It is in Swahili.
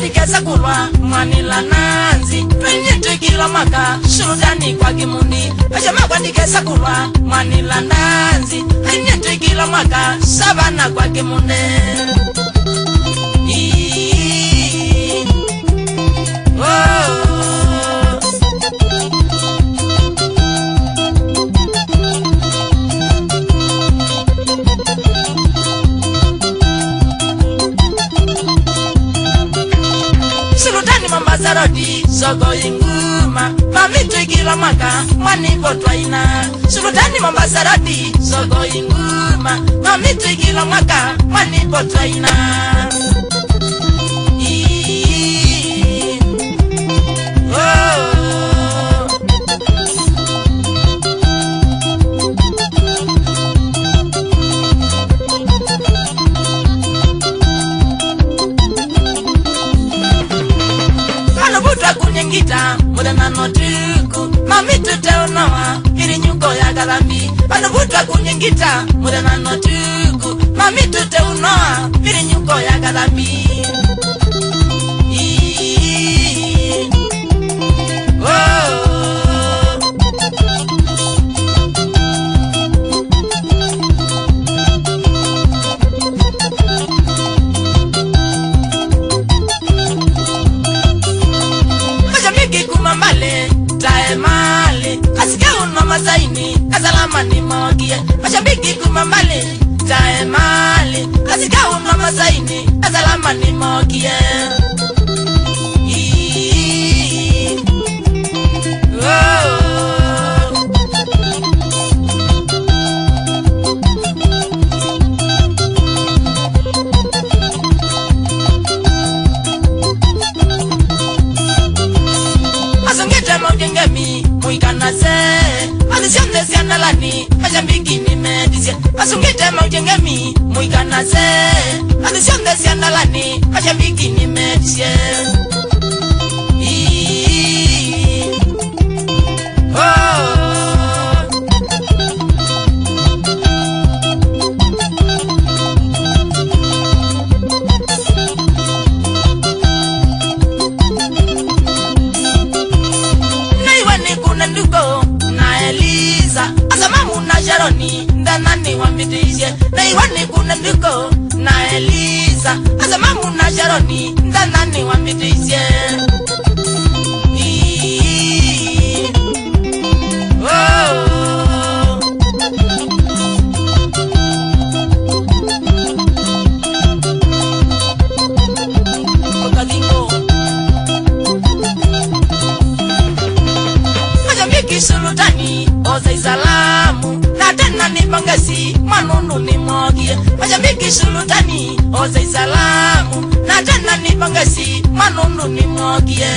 dikesa kulwa mwanila nanzi Penyete kila maka Sultani kwa kimundi Pajama kwa dikesa kulwa mwanila nanzi Penyete kila maka Savana kwa kimundi Sarodi sogo inguma mamito kila maka mwani potwaina Sultani Mombasarodi sogo inguma mamito kila maka mwani potwaina Kunyengita muda na notuku mamito teonoa kiri nyuko ya galambi Panubuta kunyengita muda na notuku mamito teonoa kiri nyuko ya galambi Mazaini azalama ni mogie mashabiki kumambale tae mali kasika una mazaini azalama ni mogie Asongeta mojengemi muikanase Adisione sianalani, majambiki ni medisia Asungite maujengemi, muikanase Adisione sianalani, majambiki ni medisia Naiwani kuna nduko Azamamu na Jaroni ndanani wa midije na iwani kuna nduko na Eliza Azamamu na Jaroni ndanani wa midije Sultani oza izalamu na tena ni pangasi manunu ni mogie Majambiki Sultani oza izalamu na tena ni pangasi manunu ni mogie